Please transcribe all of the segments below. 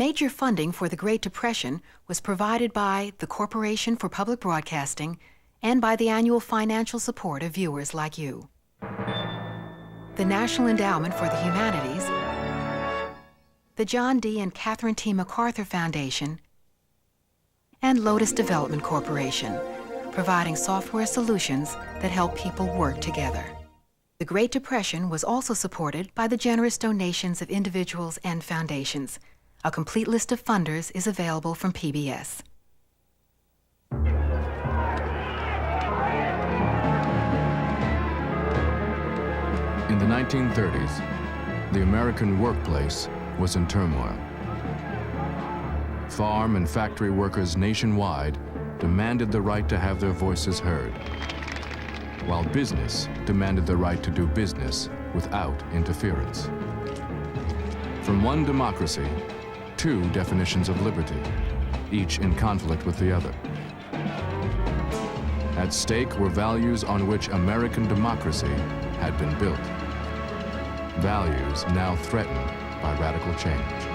Major funding for the Great Depression was provided by the Corporation for Public Broadcasting and by the annual financial support of viewers like you. The National Endowment for the Humanities, the John D. and Catherine T. MacArthur Foundation, and Lotus Development Corporation, providing software solutions that help people work together. The Great Depression was also supported by the generous donations of individuals and foundations. A complete list of funders is available from PBS. In the 1930s, the American workplace was in turmoil. Farm and factory workers nationwide demanded the right to have their voices heard, while business demanded the right to do business without interference. From one democracy, two definitions of liberty, each in conflict with the other. At stake were values on which American democracy had been built. Values now threatened by radical change.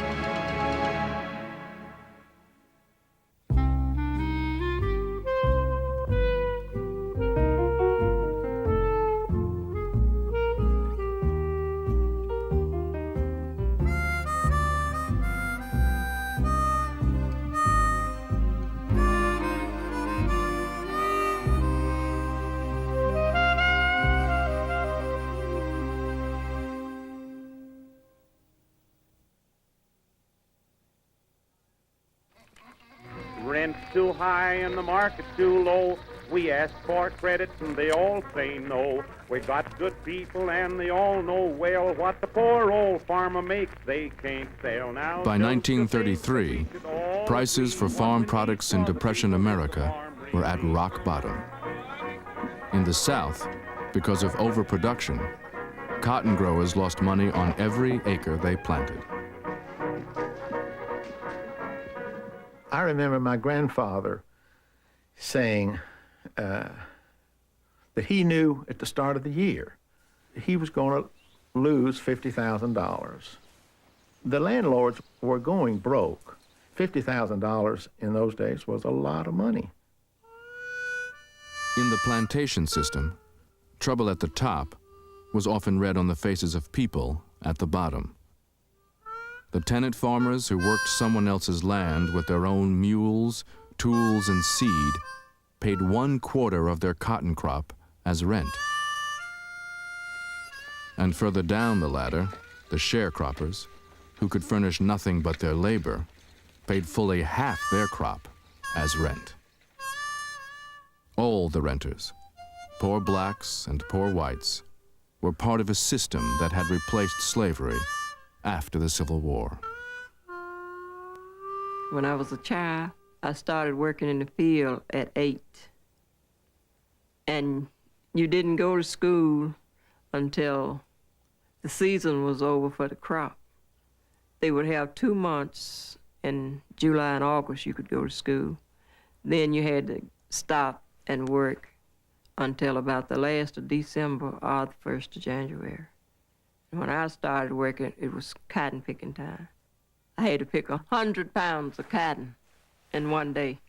Rent's too high and the market's too low. We ask for credit and they all say no. We got good people and they all know well what the poor old farmer makes they can't sell now. By 1933, prices for farm products in Depression America were at rock bottom. In the South, because of overproduction, cotton growers lost money on every acre they planted. I remember my grandfather saying that he knew at the start of the year he was going to lose $50,000. The landlords were going broke. $50,000 in those days was a lot of money. In the plantation system, trouble at the top was often read on the faces of people at the bottom. The tenant farmers who worked someone else's land with their own mules, tools, and seed paid 1/4 of their cotton crop as rent. And further down the ladder, the sharecroppers, who could furnish nothing but their labor, paid fully half their crop as rent. All the renters, poor blacks and poor whites, were part of a system that had replaced slavery after the Civil War. When I was a child, I started working in the field at 8. And you didn't go to school until the season was over for the crop. They would have 2 months in July and August you could go to school. Then you had to stop and work until about the last of December or the 1st of January. When I started working, it was cotton picking time. I had to pick 100 pounds of cotton in one day.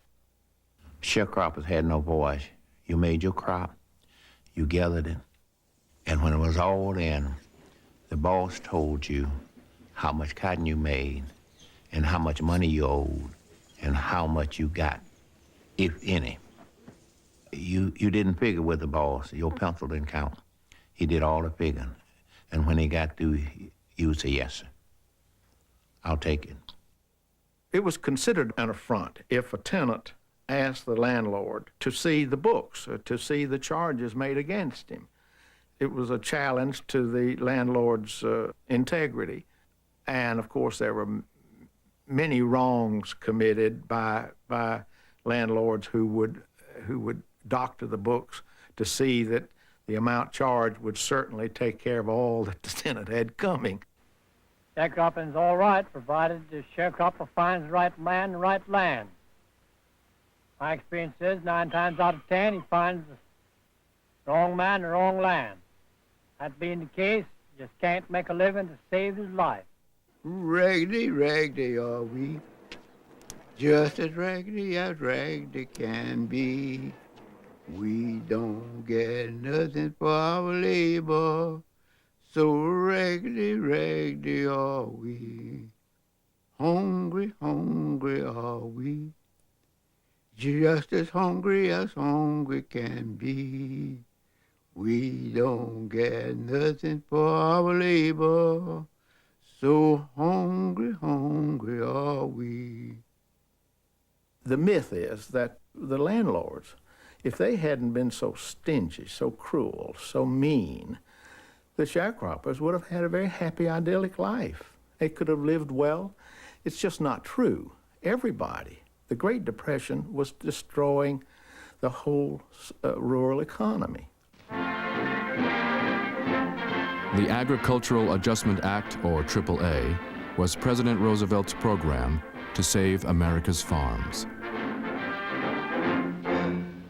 Sharecroppers had no voice. You made your crop, you gathered it, and when it was all in, the boss told you how much cotton you made and how much money you owed and how much you got, if any. You didn't figure with the boss. Your pencil didn't count. He did all the figuring. And when he got through, you would say, yes, sir. I'll take it. It was considered an affront if a tenant asked the landlord to see the books, to see the charges made against him. It was a challenge to the landlord's integrity. And, of course, there were many wrongs committed by landlords who would doctor the books to see that the amount charged would certainly take care of all that the tenant had coming. Sharecropping's all right, provided the sharecropper finds the right man and the right land. My experience is 9 times out of 10 he finds the wrong man and the wrong land. That being the case, you just can't make a living to save his life. Raggedy, raggedy are we, just as raggedy can be. We don't get nothing for our labor, so raggedy, raggedy are we. Hungry, hungry are we, just as hungry can be. We don't get nothing for our labor, so hungry, hungry are we. The myth is that the landlords, if they hadn't been so stingy, so cruel, so mean, the sharecroppers would have had a very happy, idyllic life. They could have lived well. It's just not true. Everybody. The Great Depression was destroying the whole rural economy. The Agricultural Adjustment Act, or AAA, was President Roosevelt's program to save America's farms.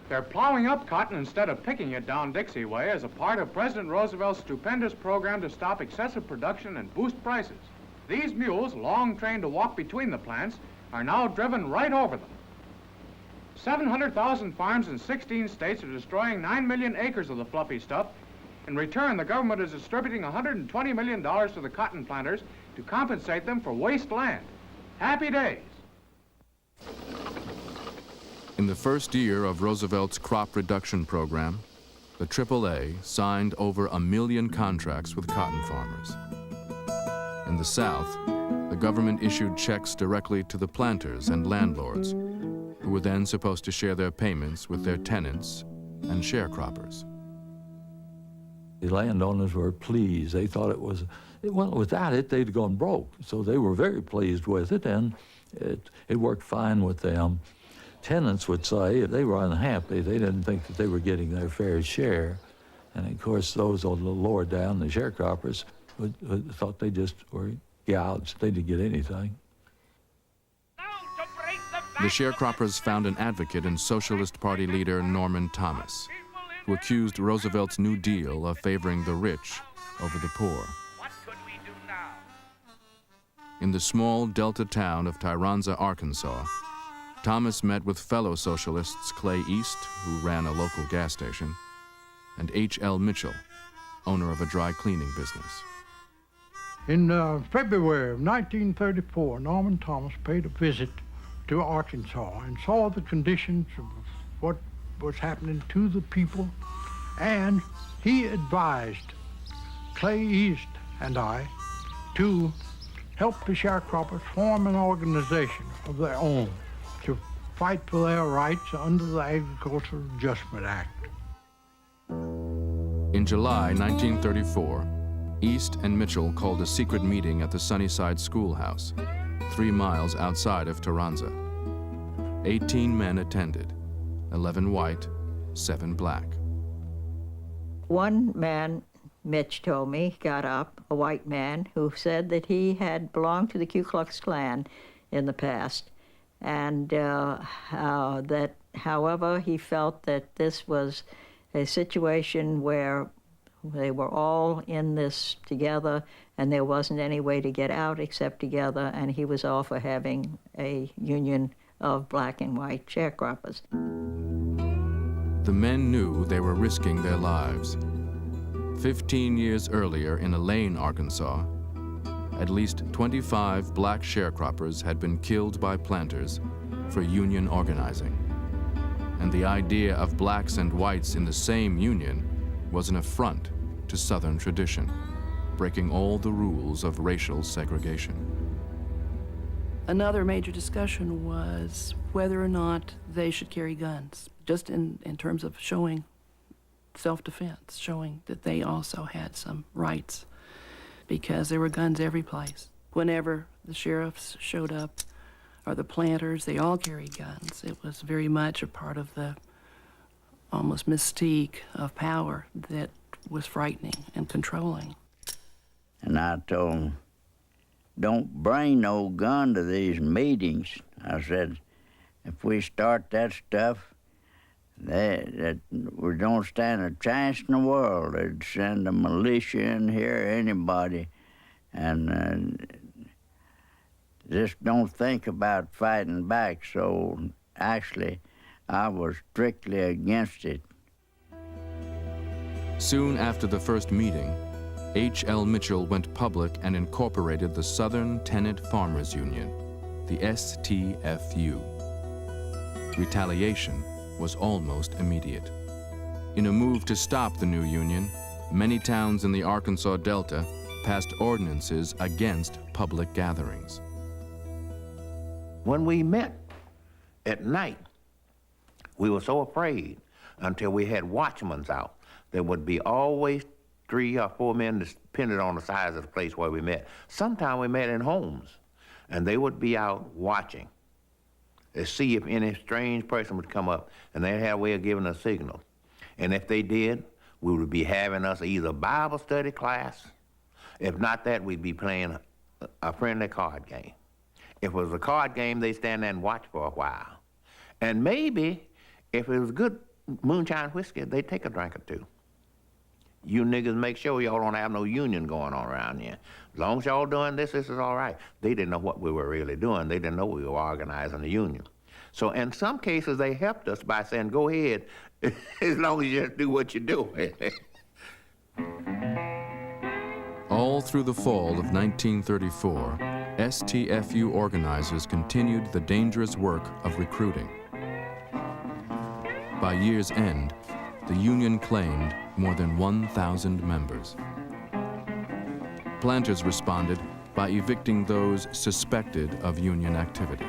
They're plowing up cotton instead of picking it down Dixie way as a part of President Roosevelt's stupendous program to stop excessive production and boost prices. These mules, long trained to walk between the plants, are now driven right over them. 700,000 farms in 16 states are destroying 9 million acres of the fluffy stuff. In return, the government is distributing $120 million to the cotton planters to compensate them for waste land. Happy days. In the first year of Roosevelt's crop reduction program, the AAA signed over 1 million contracts with cotton farmers. In the South, the government issued checks directly to the planters and landlords, who were then supposed to share their payments with their tenants and sharecroppers. The landowners were pleased. They thought it was, well, without it, they'd gone broke. So they were very pleased with it, and it worked fine with them. Tenants would say they were unhappy. They didn't think that they were getting their fair share. And of course, those on the lower down, the sharecroppers, thought they just were gouged. They didn't get anything. The sharecroppers found an advocate in Socialist Party leader Norman Thomas, who accused Roosevelt's New Deal of favoring the rich over the poor. What could we do now? In the small delta town of Tyronza, Arkansas, Thomas met with fellow socialists Clay East, who ran a local gas station, and H.L. Mitchell, owner of a dry cleaning business. In February of 1934, Norman Thomas paid a visit to Arkansas and saw the conditions of what was happening to the people, and he advised Clay East and I to help the sharecroppers form an organization of their own to fight for their rights under the Agricultural Adjustment Act. In July 1934, East and Mitchell called a secret meeting at the Sunnyside Schoolhouse, 3 miles outside of Tyronza. 18 men attended, 11 white, 7 black. One man, Mitch told me, got up, a white man, who said that he had belonged to the Ku Klux Klan in the past, and that, however, he felt that this was a situation where they were all in this together, and there wasn't any way to get out except together, and he was all for having a union of black and white sharecroppers. The men knew they were risking their lives. 15 years earlier in Elaine, Arkansas, at least 25 black sharecroppers had been killed by planters for union organizing. And the idea of blacks and whites in the same union was an affront to Southern tradition, breaking all the rules of racial segregation. Another major discussion was whether or not they should carry guns, just in terms of showing self-defense, showing that they also had some rights, because there were guns every place. Whenever the sheriffs showed up, or the planters, they all carried guns. It was very much a part of the almost mystique of power that was frightening and controlling. And I told them, don't bring no gun to these meetings. I said, if we start that stuff, that we don't stand a chance in the world. They'd send a militia in here, anybody, and just don't think about fighting back. So actually, I was strictly against it. Soon after the first meeting, H.L. Mitchell went public and incorporated the Southern Tenant Farmers Union, the STFU. Retaliation was almost immediate. In a move to stop the new union, many towns in the Arkansas Delta passed ordinances against public gatherings. When we met at night, we were so afraid until we had watchmen out. There would be always 3 or 4 men, depending on the size of the place where we met. Sometimes we met in homes, and they would be out watching to see if any strange person would come up, and they had a way of giving us signals. And if they did, we would be having us either Bible study class. If not that, we'd be playing a friendly card game. If it was a card game, they'd stand there and watch for a while. And maybe, if it was good moonshine whiskey, they'd take a drink or two. You niggas make sure y'all don't have no union going on around here. As long as y'all doing this is all right. They didn't know what we were really doing. They didn't know we were organizing the union. So in some cases, they helped us by saying, go ahead, as long as you just do what you do. All through the fall of 1934, STFU organizers continued the dangerous work of recruiting. By year's end, the union claimed more than 1,000 members. Planters responded by evicting those suspected of union activity.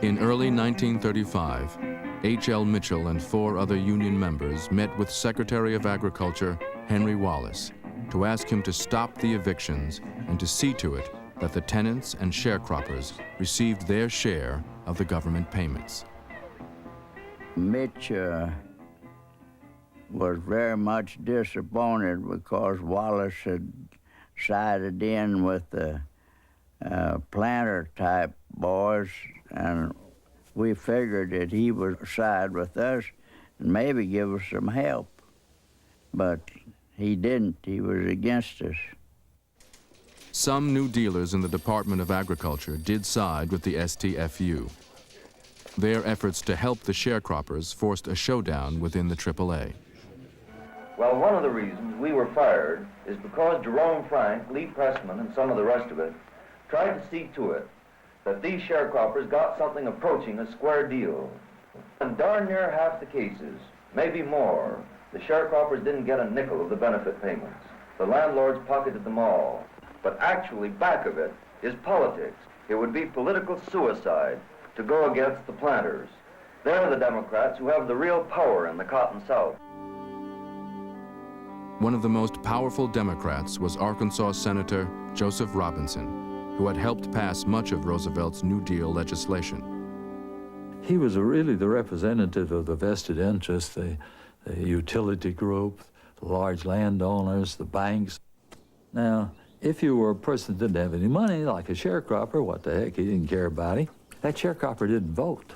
In early 1935, H.L. Mitchell and 4 other union members met with Secretary of Agriculture Henry Wallace to ask him to stop the evictions and to see to it that the tenants and sharecroppers received their share of the government payments. Mitch was very much disappointed because Wallace had sided in with the planter-type boys, and we figured that he would side with us and maybe give us some help. But he didn't. He was against us. Some new dealers in the Department of Agriculture did side with the STFU. Their efforts to help the sharecroppers forced a showdown within the AAA. Well, one of the reasons we were fired is because Jerome Frank, Lee Pressman, and some of the rest of it tried to see to it that these sharecroppers got something approaching a square deal. In darn near half the cases, maybe more, the sharecroppers didn't get a nickel of the benefit payments. The landlords pocketed them all. But actually, back of it is politics. It would be political suicide to go against the planters. They're the Democrats who have the real power in the Cotton South. One of the most powerful Democrats was Arkansas Senator Joseph Robinson, who had helped pass much of Roosevelt's New Deal legislation. He was really the representative of the vested interests, the utility group, the large landowners, the banks. Now, if you were a person that didn't have any money, like a sharecropper, what the heck, he didn't care about it. That sharecropper didn't vote.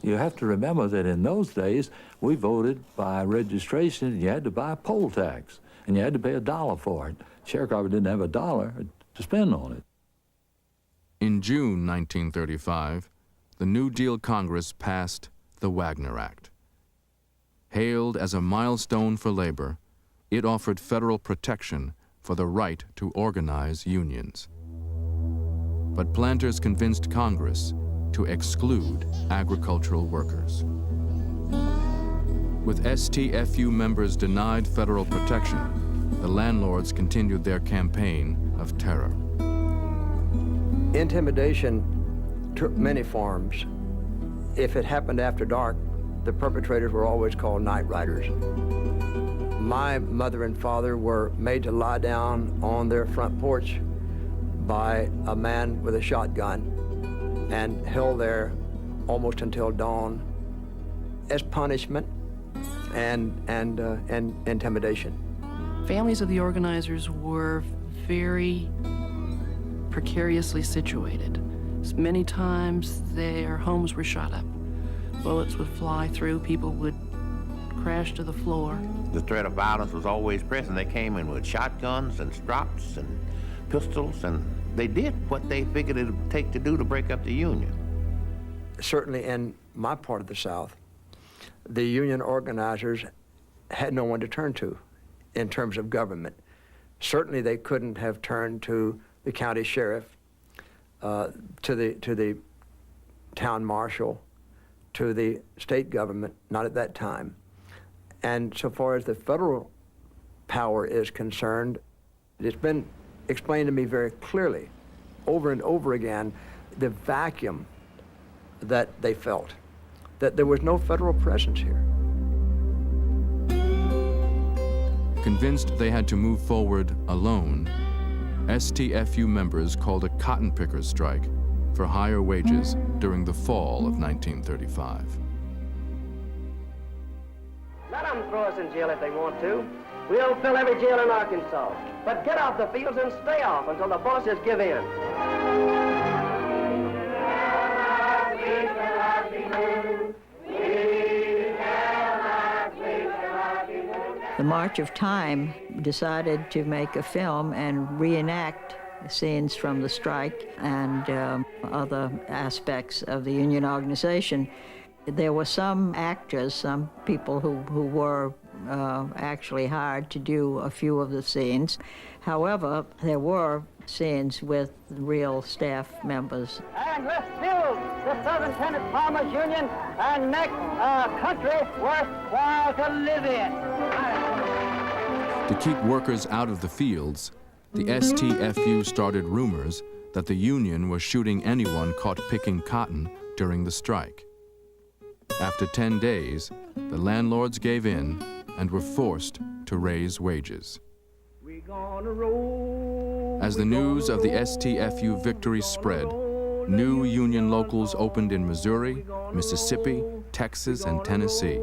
You have to remember that in those days, we voted by registration, and you had to buy a poll tax, and you had to pay $1 for it. Sharecropper didn't have $1 to spend on it. In June 1935, the New Deal Congress passed the Wagner Act. Hailed as a milestone for labor, it offered federal protection for the right to organize unions. But planters convinced Congress to exclude agricultural workers. With STFU members denied federal protection, the landlords continued their campaign of terror. Intimidation took many forms. If it happened after dark, the perpetrators were always called night riders. My mother and father were made to lie down on their front porch by a man with a shotgun and held there almost until dawn as punishment and intimidation. Families of the organizers were very precariously situated. Many times their homes were shot up. Bullets would fly through, people would crash to the floor. The threat of violence was always present. They came in with shotguns and strops and pistols, and they did what they figured it would take to do to break up the Union. Certainly in my part of the South, the Union organizers had no one to turn to in terms of government. Certainly they couldn't have turned to the county sheriff, to the town marshal, to the state government, not at that time. And so far as the federal power is concerned, it's been explained to me very clearly, over and over again, the vacuum that they felt, that there was no federal presence here. Convinced they had to move forward alone, STFU members called a cotton pickers strike for higher wages during the fall of 1935. Let them throw us in jail if they want to. We'll fill every jail in Arkansas. But get off the fields and stay off until the bosses give in. The March of Time decided to make a film and reenact scenes from the strike and other aspects of the union organization. There were some actors, some people who were actually hired to do a few of the scenes. However, there were scenes with real staff members. And let's build the Southern Tenant Farmers Union and make a country worthwhile to live in. To keep workers out of the fields, the STFU started rumors that the union was shooting anyone caught picking cotton during the strike. After 10 days, the landlords gave in and were forced to raise wages. As the news of the STFU victory spread, new union locals opened in Missouri, Mississippi, Texas, and Tennessee.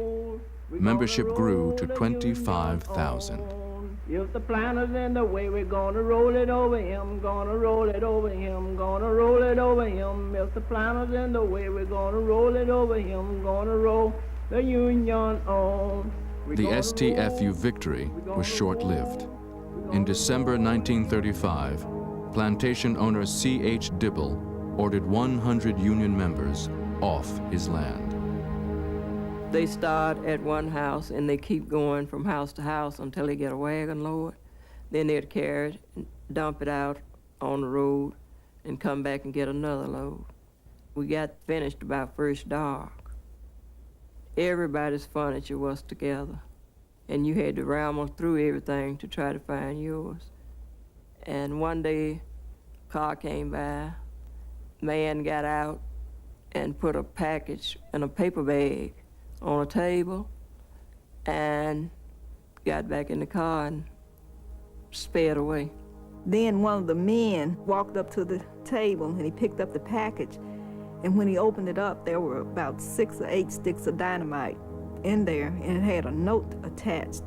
Membership grew to 25,000. If the planter's in the way, we're gonna roll it over him, gonna roll it over him, gonna roll it over him. If the planter's in the way, we're gonna roll it over him, gonna roll the union on. The STFU victory was short-lived. In December 1935, plantation owner C.H. Dibble ordered 100 union members off his land. They start at one house and they keep going from house to house until they get a wagon load. Then they'd carry it and dump it out on the road and come back and get another load. We got finished about first dark. Everybody's furniture was together, and you had to ramble through everything to try to find yours. And one day, a car came by, man got out and put a package in a paper bag on a table and got back in the car and sped away. Then one of the men walked up to the table and he picked up the package, and when he opened it up, there were about 6 or 8 sticks of dynamite in there, and it had a note attached.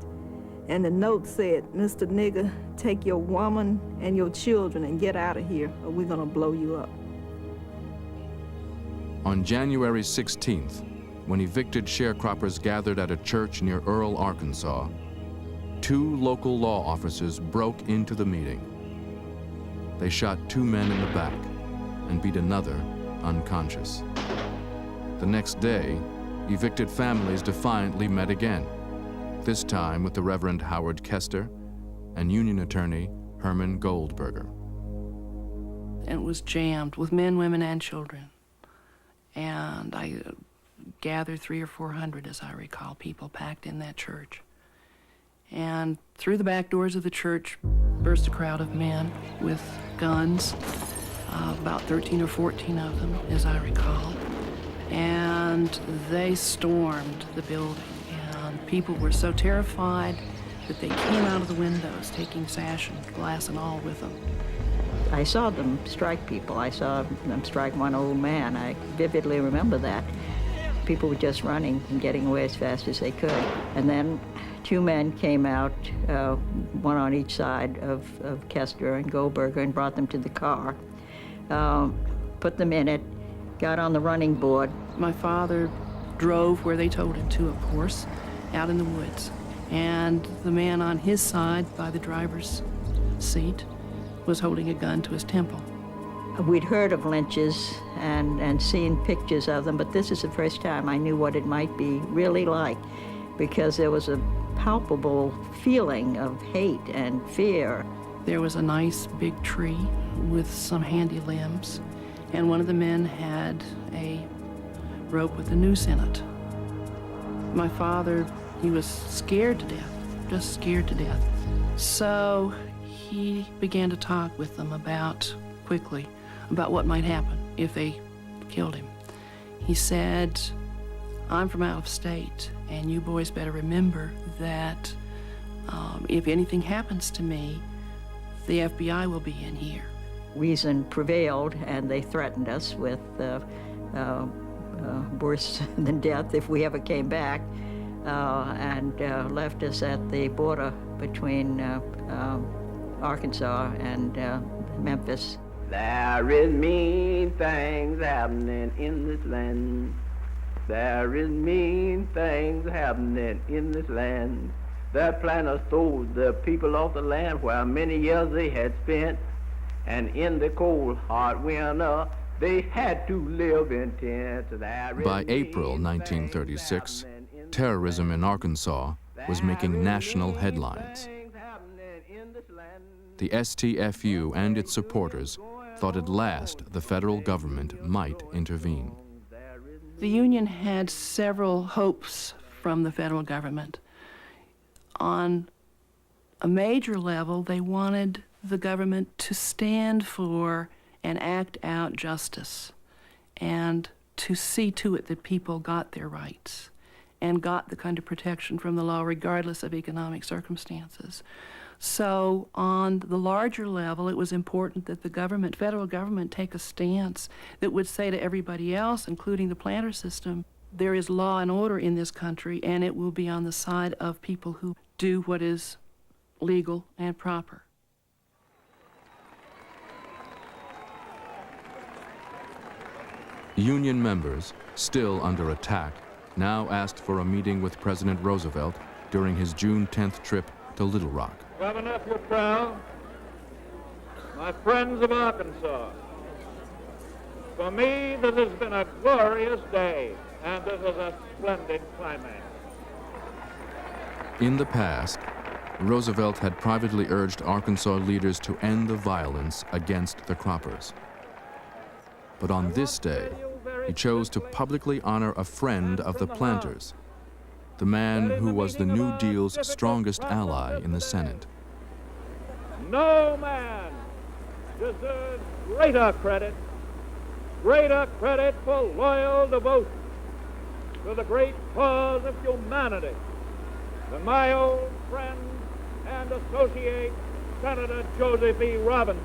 And the note said, "Mr. Nigger, take your woman and your children and get out of here, or we're gonna blow you up." On January 16th, when evicted sharecroppers gathered at a church near Earle, Arkansas, 2 local law officers broke into the meeting. They shot 2 men in the back and beat another unconscious. The next day, evicted families defiantly met again, this time with the Reverend Howard Kester and union attorney Herman Goldberger. It was jammed with men, women, and children. And I gathered 300 or 400, as I recall, people packed in that church. And through the back doors of the church burst a crowd of men with guns, about 13 or 14 of them, as I recall. And they stormed the building, and people were so terrified that they came out of the windows, taking sash and glass and all with them. I saw them strike people. I saw them strike one old man. I vividly remember that. People were just running and getting away as fast as they could. And then 2 men came out, one on each side of Kester and Goldberger, and brought them to the car, put them in it, got on the running board. My father drove where they told him to, of course, out in the woods. And the man on his side, by the driver's seat, was holding a gun to his temple. We'd heard of lynches and seen pictures of them, but this is the first time I knew what it might be really like, because there was a palpable feeling of hate and fear. There was a nice big tree with some handy limbs, and one of the men had a rope with a noose in it. My father, he was scared to death, just scared to death. So he began to talk with them quickly about what might happen if they killed him. He said, "I'm from out of state, and you boys better remember that if anything happens to me, the FBI will be in here." Reason prevailed, and they threatened us with worse than death if we ever came back, and left us at the border between Arkansas and Memphis. There is mean things happening in this land. There is mean things happening in this land. The planters told the people of the land where many years they had spent, and in the cold, hard winter, they had to live in tents. By April 1936, terrorism in Arkansas was making national headlines. The STFU and its supporters thought at last the federal government might intervene. The Union had several hopes from the federal government. On a major level, they wanted the government to stand for and act out justice, and to see to it that people got their rights and got the kind of protection from the law regardless of economic circumstances. So on the larger level, it was important that the government, federal government, take a stance that would say to everybody else, including the planter system, there is law and order in this country, and it will be on the side of people who do what is legal and proper. Union members, still under attack, now asked for a meeting with President Roosevelt during his June 10th trip to Little Rock. Governor, if you're proud, my friends of Arkansas, for me this has been a glorious day, and this is a splendid climax. In the past, Roosevelt had privately urged Arkansas leaders to end the violence against the croppers. But on this day, he chose to publicly honor a friend of the planters, the man who was the New Deal's strongest ally in the Senate. No man deserves greater credit for loyal devotion to the great cause of humanity than my old friend and associate, Senator Joseph E. Robinson.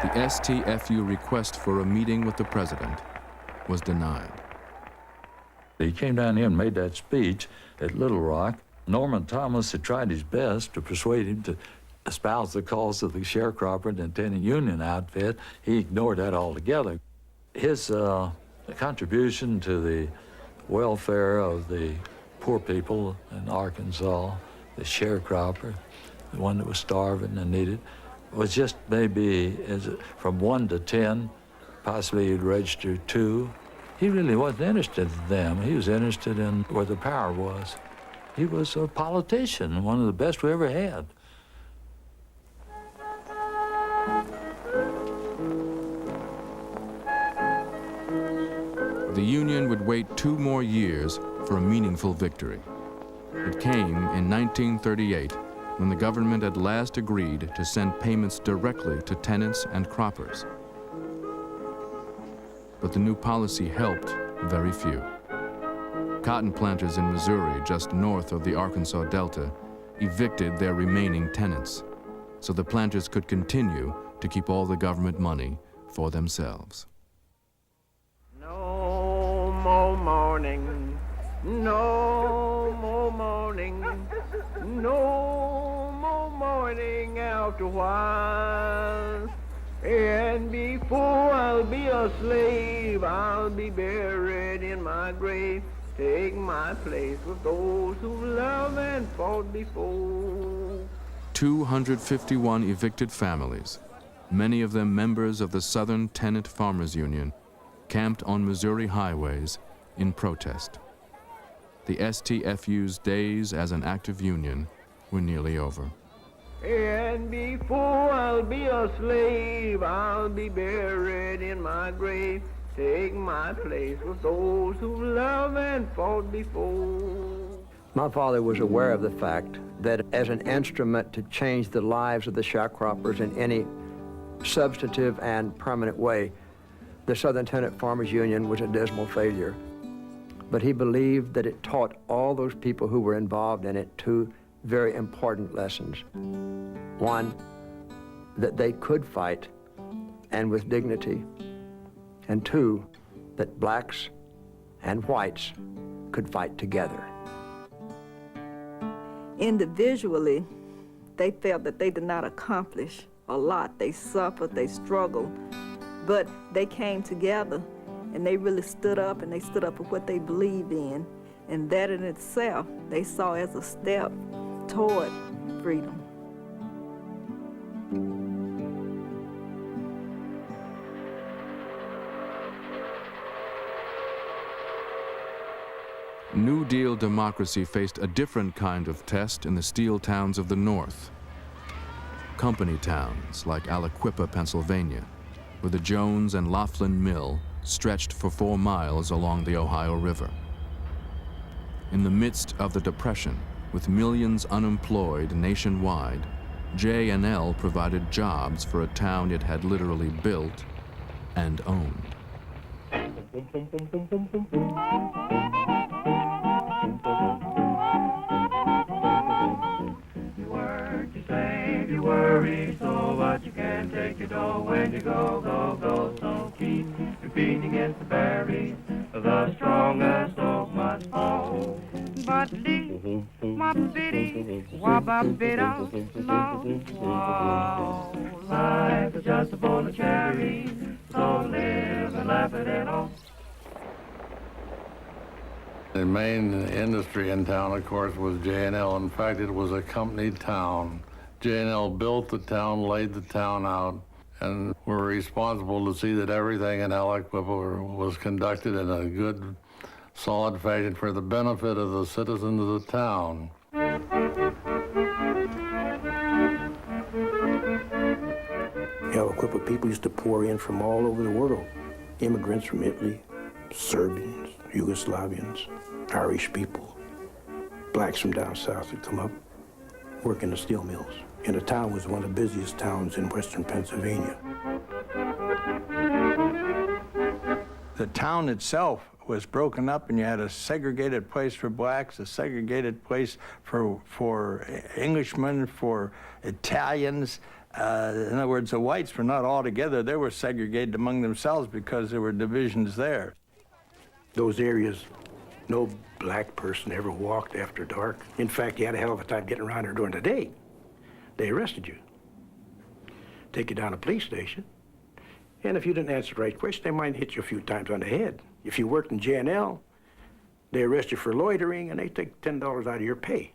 The STFU request for a meeting with the president was denied. He came down here and made that speech at Little Rock. Norman Thomas had tried his best to persuade him to espouse the cause of the sharecropper and attendant Union outfit. He ignored that altogether. His contribution to the welfare of the poor people in Arkansas, the sharecropper, the one that was starving and needed, was just maybe from 1 to 10, possibly he'd register 2. He really wasn't interested in them. He was interested in where the power was. He was a politician, one of the best we ever had. The Union would wait 2 more years for a meaningful victory. It came in 1938 when the government at last agreed to send payments directly to tenants and croppers. But the new policy helped very few. Cotton planters in Missouri, just north of the Arkansas Delta, evicted their remaining tenants, so the planters could continue to keep all the government money for themselves. No more mourning, no more mourning, no more mourning after a while. And before I'll be a slave, I'll be buried in my grave. Take my place with those who love and fought before. 251 evicted families, many of them members of the Southern Tenant Farmers Union, camped on Missouri highways in protest. The STFU's days as an active union were nearly over. And before I'll be a slave, I'll be buried in my grave. Take my place with those who love and fought before. My father was aware of the fact that as an instrument to change the lives of the sharecroppers in any substantive and permanent way, the Southern Tenant Farmers Union was a dismal failure. But he believed that it taught all those people who were involved in it two very important lessons. One, that they could fight, and with dignity. And two, that blacks and whites could fight together. Individually, they felt that they did not accomplish a lot. They suffered, they struggled, but they came together and they really stood up, and they stood up for what they believed in. And that in itself, they saw as a step toward freedom. New Deal democracy faced a different kind of test in the steel towns of the North. Company towns like Aliquippa, Pennsylvania, where the Jones and Laughlin Mill stretched for 4 miles along the Ohio River. In the midst of the Depression, with millions unemployed nationwide, J&L provided jobs for a town it had literally built and owned. You work, you save, you worry, so what you can take your dough when you go, go, go. So keep repeating against the berries, the strongest oak must fall. But leave my bitty, wabba bidda, wow. Life is just a bowl of cherries, so live and laugh at it all. The main industry in town, of course, was J&L. In fact, it was a company town. J&L built the town, laid the town out, and were responsible to see that everything in Aliquippa was conducted in a good, solid fashion for the benefit of the citizens of the town. Aliquippa people used to pour in from all over the world. Immigrants from Italy, Serbians, Yugoslavians, Irish people, blacks from down south would come up, work in the steel mills. And the town was one of the busiest towns in western Pennsylvania. The town itself was broken up, and you had a segregated place for blacks, a segregated place for Englishmen, for Italians. In other words, the whites were not all together. They were segregated among themselves because there were divisions there. Those areas, no black person ever walked after dark. In fact, you had a hell of a time getting around there during the day. They arrested you, take you down to a police station, and if you didn't answer the right question, they might hit you a few times on the head. If you worked in J&L, they arrest you for loitering, and they take $10 out of your pay.